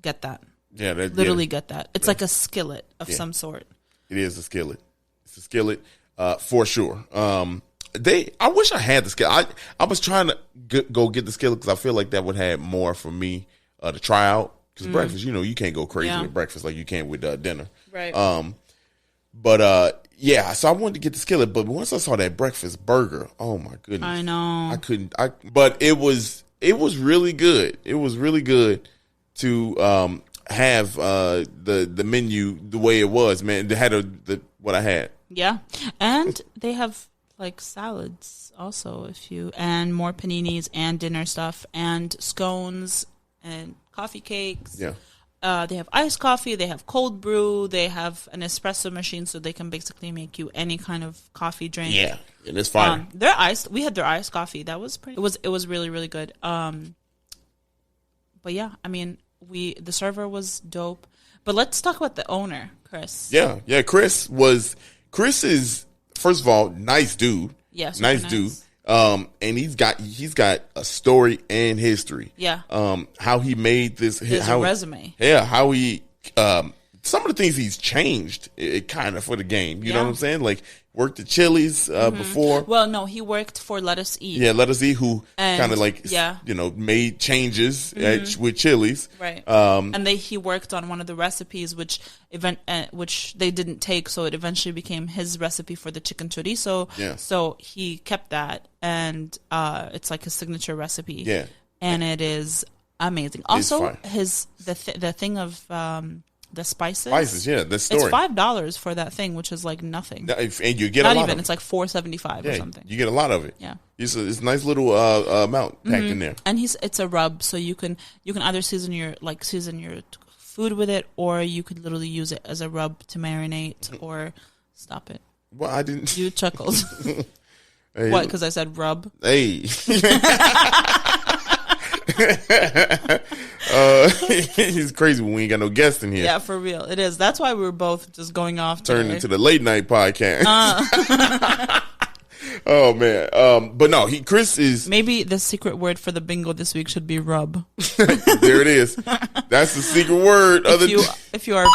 get that. Yeah, that, Literally yeah, get that. It's like a skillet of Yeah. some sort. it is a skillet. It's a skillet, for sure. I wish I had the skillet. I was trying to go get the skillet because I feel like that would have more for me to try out. Because breakfast, you can't go crazy Yeah. with breakfast like you can with dinner. Right. But yeah, so I wanted to get the skillet, but once I saw that breakfast burger, oh my goodness. I know. I couldn't but it was really good. It was really good to have the menu the way it was, man. It had what I had. Yeah. And they have like salads also, and more paninis and dinner stuff and scones and coffee cakes. Yeah. They have iced coffee. They have cold brew. They have an espresso machine, so they can basically make you any kind of coffee drink. Yeah. And it's fire. Their iced. We had their iced coffee. That was pretty. It was really, really good. But yeah, I mean, the server was dope. But let's talk about the owner, Chris. Yeah. Yeah. Chris is, first of all, nice dude. Yeah, super nice nice. dude. And he's got a story and history. Yeah. How he made this. There's a resume. Yeah. How he, some of the things he's changed it kind of for the game. You know Yeah. what I'm saying? Like worked at Chili's before. Well, no, he worked for Let Us Eat. Yeah, Let Us Eat, who And, kind of like, yeah. made changes with Chili's. Right. And he worked on one of the recipes, which they didn't take, so it eventually became his recipe for the chicken chorizo. Yeah. So he kept that, and it's like his signature recipe. Yeah. And it is amazing. Also, fire. the thing of the spices. Spices, yeah, the story. It's $5 for that thing, which is like nothing. And you get Not a lot even. of it. It's like $4.75 or Yeah, something. you get a lot of it. Yeah. It's a nice little amount packed in there. And it's a rub, so you can either season your food with it, or you could literally use it as a rub to marinate or stop it. Well, I didn't. You chuckled. Hey, What? Because I said rub. Hey. It's crazy when we ain't got no guests in here. Yeah, for real. It is. That's why we were both just going off. Turned today. into the late night podcast. Oh man. But no, Chris is Maybe the secret word for the bingo this week should be rub. there it is. That's the secret word. If you are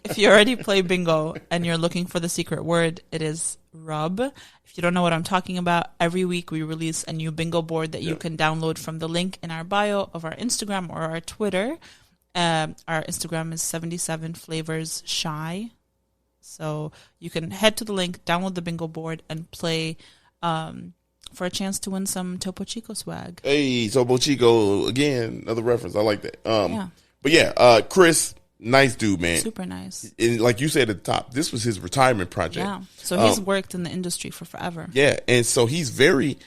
If you already play bingo and you're looking for the secret word, it is rub. If you don't know what I'm talking about, every week we release a new bingo board that you can download from the link in our bio of our Instagram or our Twitter. Our Instagram is 77 Flavors Shy. So you can head to the link, download the bingo board, and play for a chance to win some Topo Chico swag. Hey, Topo Chico, again, another reference. I like that. But yeah, Chris, nice dude, man. Super nice. And like you said at the top, this was his retirement project. Yeah. So he's worked in the industry for forever. Yeah, and so he's very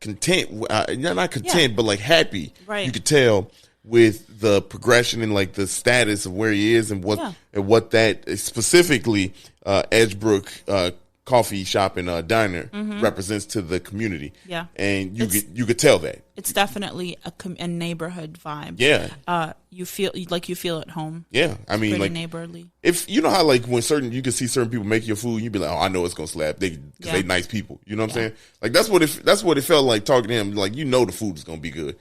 content. Not content, but like happy. Right. You could tell with the progression and like the status of where he is and what that specifically Edgebrook coffee shop and diner represents to the community. Yeah, and you could tell that it's definitely a neighborhood vibe. Yeah, you feel at home. Yeah, I mean, like neighborly. If you know how like when you can see certain people make your food, you'd be like, oh, I know it's gonna slap. They nice people. You know what I'm saying? Like that's what it felt like talking to him. Like the food is gonna be good.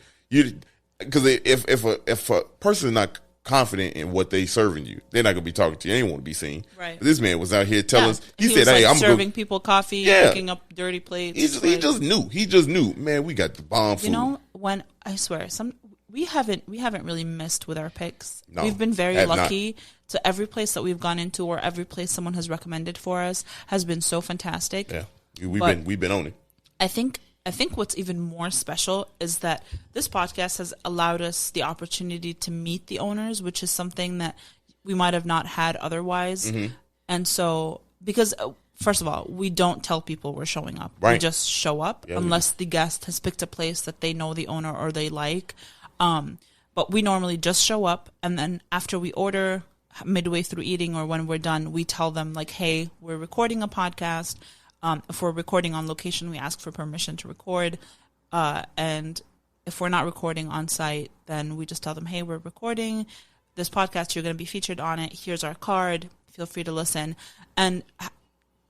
Because if a person is not confident in what they serving you, they're not gonna be talking to you. They don't want to be seen. Right. This man was out here telling us. He said, was "Hey, I'm serving people coffee, picking up dirty plates." He just knew. He just knew. Man, we got the bomb food. You know, when I swear, we haven't really missed with our picks. No, we've been very lucky. To every place that we've gone into, or every place someone has recommended for us, has been so fantastic. Yeah, we've been on it. I think what's even more special is that this podcast has allowed us the opportunity to meet the owners, which is something that we might have not had otherwise. Mm-hmm. And so, because first of all, we don't tell people we're showing up. Right. We just show up unless the guest has picked a place that they know the owner or they like. But we normally just show up, and then after we order, midway through eating or when we're done, we tell them like, hey, we're recording a podcast. If we're recording on location, we ask for permission to record. And if we're not recording on site, then we just tell them, hey, we're recording this podcast. You're going to be featured on it. Here's our card. Feel free to listen. And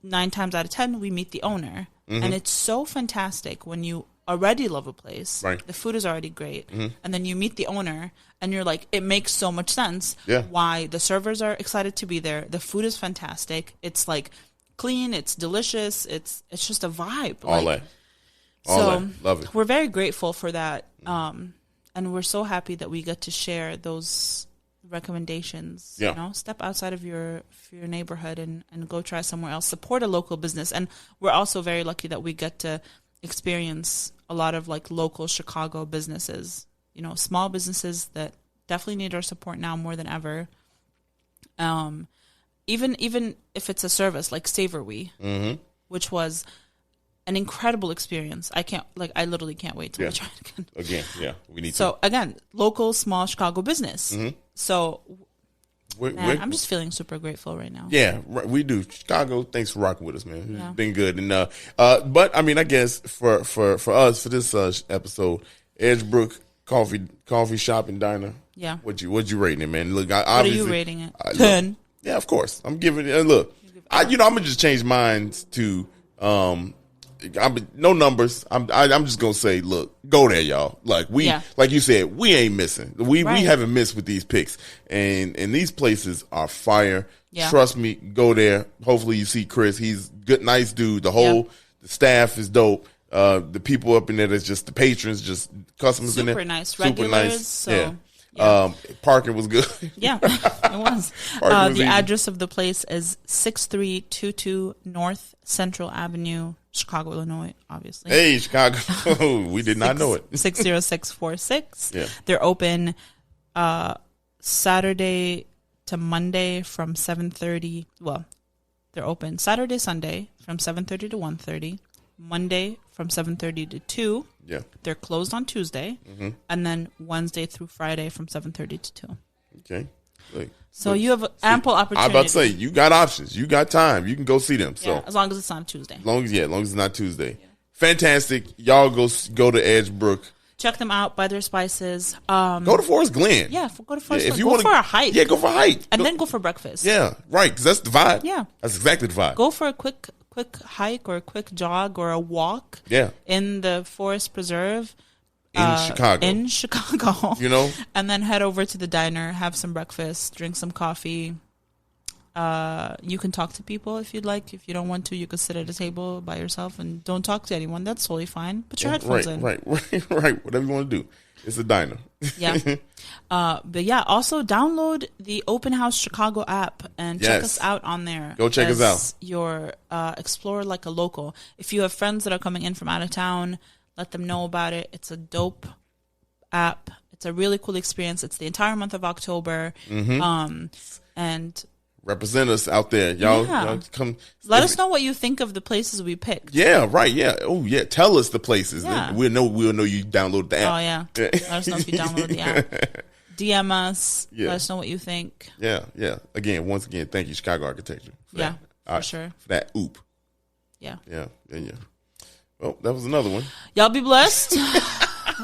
9 times out of 10, we meet the owner. Mm-hmm. And it's so fantastic when you already love a place. Right. The food is already great. Mm-hmm. And then you meet the owner and you're like, it makes so much sense why the servers are excited to be there. The food is fantastic. It's like clean, it's delicious, it's just a vibe. All that. Love it. We're very grateful for that. And we're so happy that we get to share those recommendations. Yeah. You know, step outside of your neighborhood and go try somewhere else. Support a local business. And we're also very lucky that we get to experience a lot of like local Chicago businesses, you know, small businesses that definitely need our support now more than ever. Even if it's a service like Savory, which was an incredible experience. I literally can't wait to try it again. Again, yeah, we need to. So again, local, small Chicago business. Mm-hmm. So I'm just feeling super grateful right now. Yeah, we do. Chicago, thanks for rocking with us, man. It's been good. And but I mean, I guess for us for this episode, Edgebrook coffee shop and diner. Yeah. What you rating it, man? Look, what are you rating it? 10. Yeah, of course. I'm giving it. Look, I'm gonna just change mine to no numbers. I'm just gonna say, look, go there, y'all. Like like you said, we ain't missing. We haven't missed with these picks, and these places are fire. Yeah. Trust me, go there. Hopefully, you see Chris. He's good, nice dude. The staff is dope. The people up in there, that's just the patrons, just customers in there. Super nice, regulars. So. Yeah. Yeah. Parking was good. Yeah, it was. The address of the place is 6322 North Central Avenue, Chicago, Illinois, obviously. Hey, Chicago. We did not know it. 60646. Yeah. They're open Saturday to Monday from 7:30. Well, they're open Saturday, Sunday from 7:30 to 1:30. Monday from 7:30 to 2. Yeah. They're closed on Tuesday. Mm-hmm. And then Wednesday through Friday from 7:30 to 2. Okay. So you have ample opportunity. I'm about to say, you got options. You got time. You can go see them. So as long as it's not Tuesday. As long as it's not Tuesday. Yeah. Fantastic. Y'all go to Edgebrook. Check them out. Buy their spices. Go to Forest Glen. Yeah, go to Forest Glen. Go for a hike. Yeah, go for a hike. And then go for breakfast. Yeah, right. Because that's the vibe. Yeah. That's exactly the vibe. Go for a quick hike or a quick jog or a walk in the Forest Preserve in Chicago. You know? And then head over to the diner, have some breakfast, drink some coffee, You can talk to people if you'd like. If you don't want to, you could sit at a table by yourself and don't talk to anyone. That's totally fine. Put your headphones in. Right. Whatever you want to do. It's a diner. Yeah. But yeah, also download the Open House Chicago app and check us out on there. Go check us out. Your explore like a local. If you have friends that are coming in from out of town, let them know about it. It's a dope app. It's a really cool experience. It's the entire month of October. And represent us out there, y'all come. Let us know what you think of the places we picked. Yeah, right. Yeah. Oh, yeah. Tell us the places. Yeah. We'll know you download the app. Oh yeah. Let us know if you download the app. DM us. Yeah. Let us know what you think. Yeah. Once again, thank you, Chicago Architecture. For sure. For that oop. Yeah. Yeah. Well, that was another one. Y'all be blessed.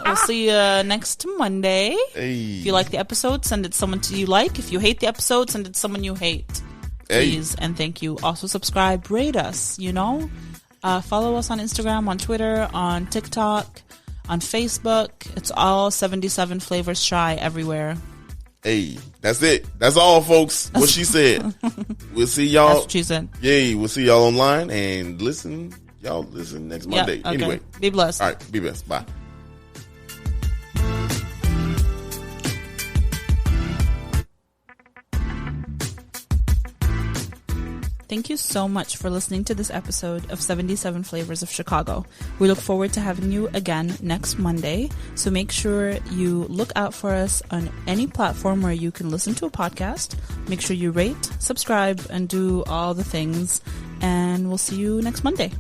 We'll see you next Monday. Hey. If you like the episode, send it to someone you like. If you hate the episode, send it to someone you hate. Please and thank you. Also subscribe, rate us, follow us on Instagram, on Twitter, on TikTok, on Facebook. It's all 77 Flavors Shy everywhere. Hey, that's it. That's all, folks. What she said. We'll see y'all. That's what she said. Yay. We'll see y'all online and listen. Y'all listen next Monday. Okay. Anyway. Be blessed. All right. Be blessed. Bye. Thank you so much for listening to this episode of 77 Flavors of Chicago. We look forward to having you again next Monday. So make sure you look out for us on any platform where you can listen to a podcast. Make sure you rate, subscribe, and do all the things. And we'll see you next Monday.